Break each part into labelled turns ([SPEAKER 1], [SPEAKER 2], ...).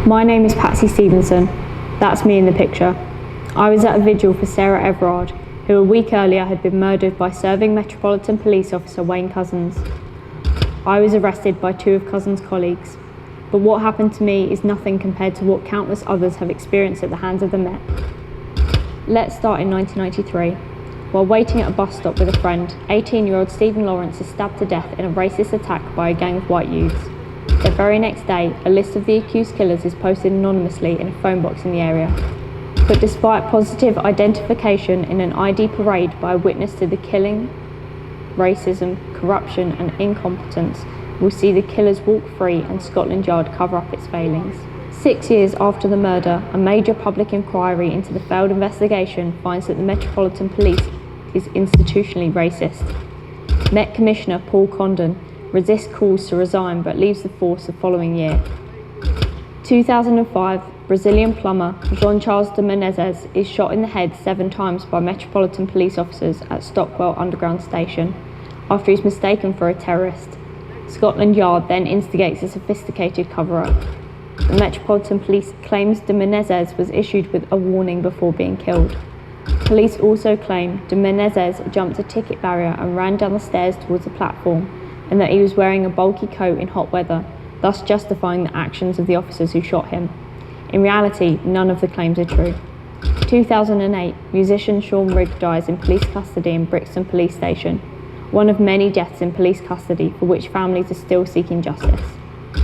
[SPEAKER 1] My name is Patsy Stevenson. That's me in the picture. I was at a vigil for Sarah Everard, who a week earlier had been murdered by serving Metropolitan Police officer Wayne Couzens. I was arrested by two of Couzens' colleagues, but what happened to me is nothing compared to what countless others have experienced at the hands of the Met. Let's start in 1993. While waiting at a bus stop with a friend, 18-year-old Stephen Lawrence is stabbed to death in a racist attack by a gang of white youths. The very next day, a list of the accused killers is posted anonymously in a phone box in the area. But despite positive identification in an ID parade by a witness to the killing, racism, corruption and incompetence, we'll see the killers walk free and Scotland Yard cover up its failings. 6 years after the murder, a major public inquiry into the failed investigation finds that the Metropolitan Police is institutionally racist. Met Commissioner Paul Condon resists calls to resign but leaves the force the following year. 2005, Brazilian plumber Jean-Charles de Menezes is shot in the head 7 times by Metropolitan Police officers at Stockwell Underground Station after he's mistaken for a terrorist. Scotland Yard then instigates a sophisticated cover-up. The Metropolitan Police claims de Menezes was issued with a warning before being killed. Police also claim de Menezes jumped a ticket barrier and ran down the stairs towards the platform, and that he was wearing a bulky coat in hot weather, thus justifying the actions of the officers who shot him. In reality, none of the claims are true. 2008, musician Sean Rigg dies in police custody in Brixton Police Station, one of many deaths in police custody for which families are still seeking justice.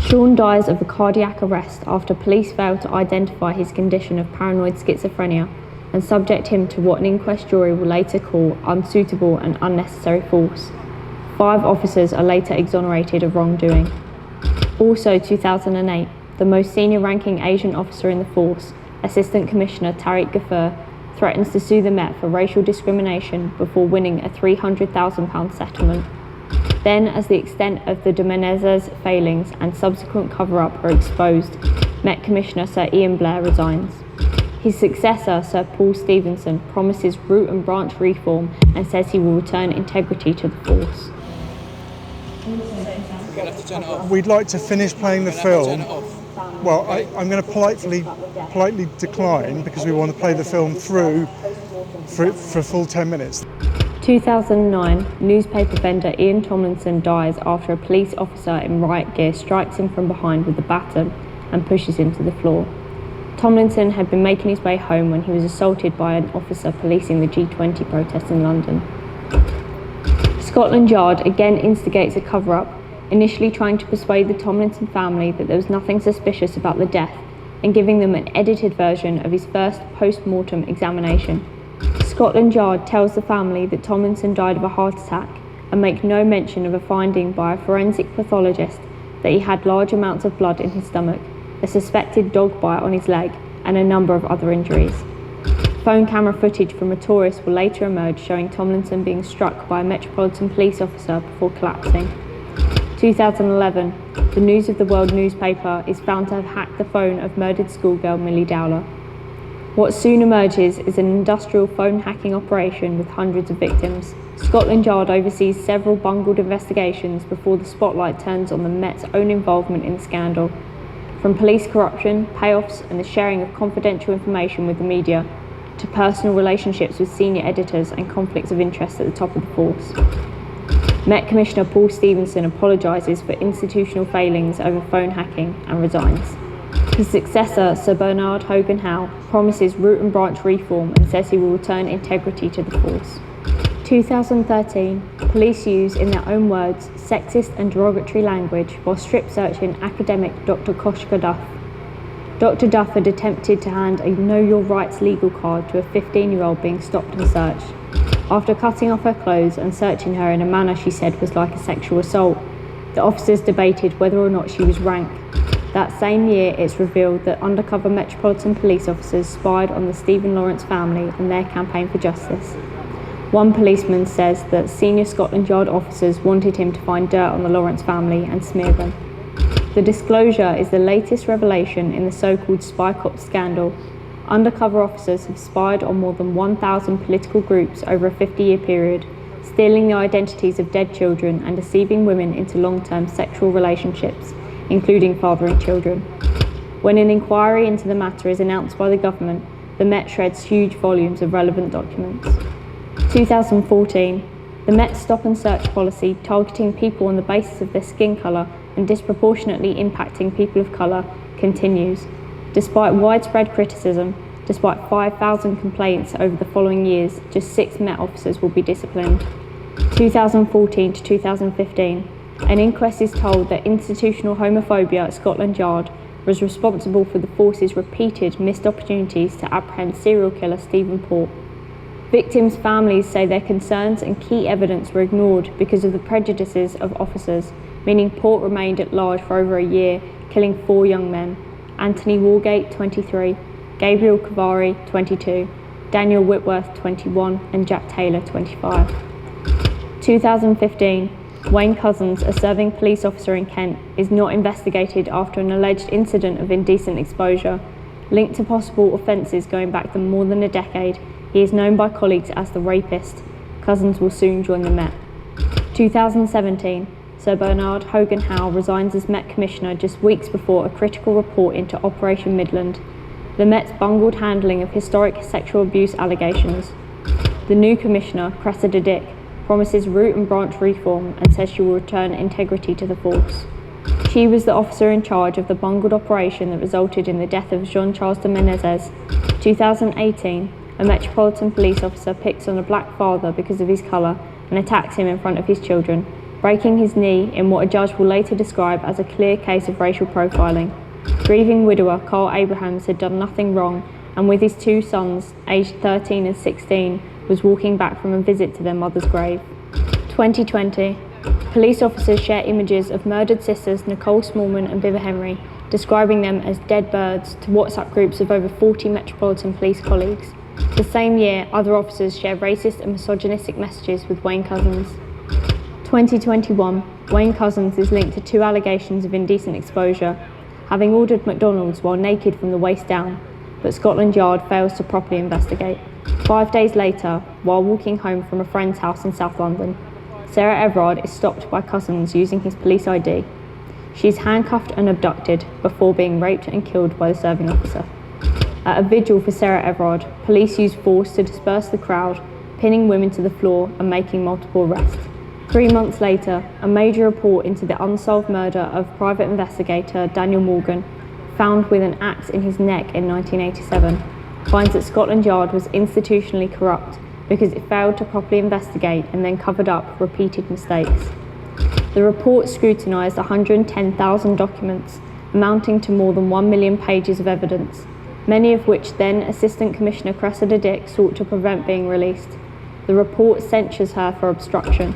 [SPEAKER 1] Sean dies of a cardiac arrest after police failed to identify his condition of paranoid schizophrenia and subject him to what an inquest jury will later call unsuitable and unnecessary force. 5 officers are later exonerated of wrongdoing. Also 2008, the most senior ranking Asian officer in the force, Assistant Commissioner Tariq Ghaffur, threatens to sue the Met for racial discrimination before winning a £300,000 settlement. Then, as the extent of the de Menezes failings and subsequent cover-up are exposed, Met Commissioner Sir Ian Blair resigns. His successor, Sir Paul Stevenson, promises root and branch reform and says he will return integrity to the force.
[SPEAKER 2] We'd like to finish playing the film. Well, I'm going to politely decline because we want to play the film through for a full 10 minutes.
[SPEAKER 1] 2009, newspaper vendor Ian Tomlinson dies after a police officer in riot gear strikes him from behind with a baton and pushes him to the floor. Tomlinson had been making his way home when he was assaulted by an officer policing the G20 protest in London. Scotland Yard again instigates a cover-up, initially trying to persuade the Tomlinson family that there was nothing suspicious about the death and giving them an edited version of his first post-mortem examination. Scotland Yard tells the family that Tomlinson died of a heart attack and make no mention of a finding by a forensic pathologist that he had large amounts of blood in his stomach, a suspected dog bite on his leg, and a number of other injuries. Phone camera footage from a tourist will later emerge showing Tomlinson being struck by a Metropolitan Police officer before collapsing. 2011, the News of the World newspaper is found to have hacked the phone of murdered schoolgirl Millie Dowler. What soon emerges is an industrial phone hacking operation with hundreds of victims. Scotland Yard oversees several bungled investigations before the spotlight turns on the Met's own involvement in the scandal. From police corruption, payoffs and the sharing of confidential information with the media, to personal relationships with senior editors and conflicts of interest at the top of the force. Met Commissioner Paul Stevenson apologises for institutional failings over phone hacking and resigns. His successor, Sir Bernard Hogan Howe, promises root and branch reform and says he will return integrity to the force. 2013, police use, in their own words, sexist and derogatory language while strip searching academic Dr. Koshka Duff. Dr. Duff had attempted to hand a Know Your Rights legal card to a 15-year-old being stopped and searched. After cutting off her clothes and searching her in a manner she said was like a sexual assault, the officers debated whether or not she was rank. That same year, it's revealed that undercover Metropolitan Police officers spied on the Stephen Lawrence family and their campaign for justice. One policeman says that senior Scotland Yard officers wanted him to find dirt on the Lawrence family and smear them. The disclosure is the latest revelation in the so-called Spy Cop scandal. Undercover officers have spied on more than 1,000 political groups over a 50-year period, stealing the identities of dead children and deceiving women into long-term sexual relationships, including fathering children. When an inquiry into the matter is announced by the government, the Met shreds huge volumes of relevant documents. 2014, the Met's stop and search policy, targeting people on the basis of their skin colour and disproportionately impacting people of colour, continues. Despite widespread criticism, despite 5,000 complaints over the following years, just 6 Met officers will be disciplined. 2014 to 2015, an inquest is told that institutional homophobia at Scotland Yard was responsible for the force's repeated missed opportunities to apprehend serial killer Stephen Port. Victims' families say their concerns and key evidence were ignored because of the prejudices of officers, meaning Port remained at large for over a year, killing 4 young men: Anthony Wargate, 23, Gabriel Cavari, 22, Daniel Whitworth, 21, and Jack Taylor, 25. 2015, Wayne Couzens, a serving police officer in Kent, is not investigated after an alleged incident of indecent exposure. Linked to possible offences going back for more than a decade, he is known by colleagues as the rapist. Couzens will soon join the Met. 2017, Sir Bernard Hogan Howe resigns as Met Commissioner just weeks before a critical report into Operation Midland, the Met's bungled handling of historic sexual abuse allegations. The new Commissioner, Cressida Dick, promises root and branch reform and says she will return integrity to the force. She was the officer in charge of the bungled operation that resulted in the death of Jean-Charles de Menezes. 2018, a Metropolitan Police officer picks on a black father because of his colour and attacks him in front of his children, breaking his knee in what a judge will later describe as a clear case of racial profiling. Grieving widower Carl Abrahams had done nothing wrong, and with his 2 sons, aged 13 and 16, was walking back from a visit to their mother's grave. 2020, police officers share images of murdered sisters Nicole Smallman and Biva Henry, describing them as dead birds to WhatsApp groups of over 40 Metropolitan Police colleagues. The same year, other officers share racist and misogynistic messages with Wayne Couzens. 2021, Wayne Couzens is linked to 2 allegations of indecent exposure, having ordered McDonald's while naked from the waist down, but Scotland Yard fails to properly investigate. 5 days later, while walking home from a friend's house in South London, Sarah Everard is stopped by Couzens using his police ID. She is handcuffed and abducted before being raped and killed by the serving officer. At a vigil for Sarah Everard, police used force to disperse the crowd, pinning women to the floor and making multiple arrests. 3 months later, a major report into the unsolved murder of private investigator Daniel Morgan, found with an axe in his neck in 1987, finds that Scotland Yard was institutionally corrupt because it failed to properly investigate and then covered up repeated mistakes. The report scrutinised 110,000 documents, amounting to more than 1 million pages of evidence, many of which then Assistant Commissioner Cressida Dick sought to prevent being released. The report censures her for obstruction.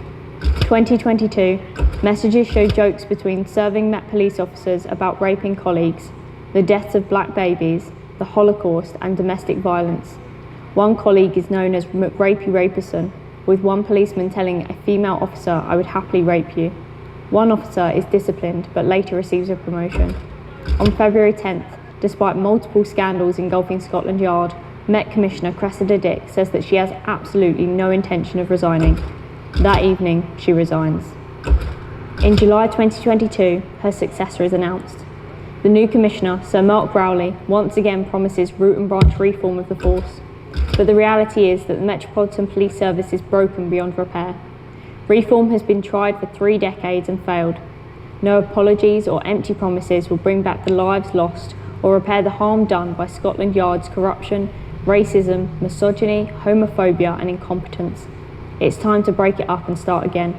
[SPEAKER 1] 2022, messages show jokes between serving Met police officers about raping colleagues, the deaths of black babies, the Holocaust and domestic violence. One colleague is known as McRapey Raperson, with one policeman telling a female officer, "I would happily rape you." One officer is disciplined but later receives a promotion. On February 10th, despite multiple scandals engulfing Scotland Yard, Met Commissioner Cressida Dick says that she has absolutely no intention of resigning. That evening, she resigns. In July 2022, her successor is announced. The new Commissioner, Sir Mark Rowley, once again promises root and branch reform of the force. But the reality is that the Metropolitan Police Service is broken beyond repair. Reform has been tried for 3 decades and failed. No apologies or empty promises will bring back the lives lost or repair the harm done by Scotland Yard's corruption, racism, misogyny, homophobia and incompetence. It's time to break it up and start again.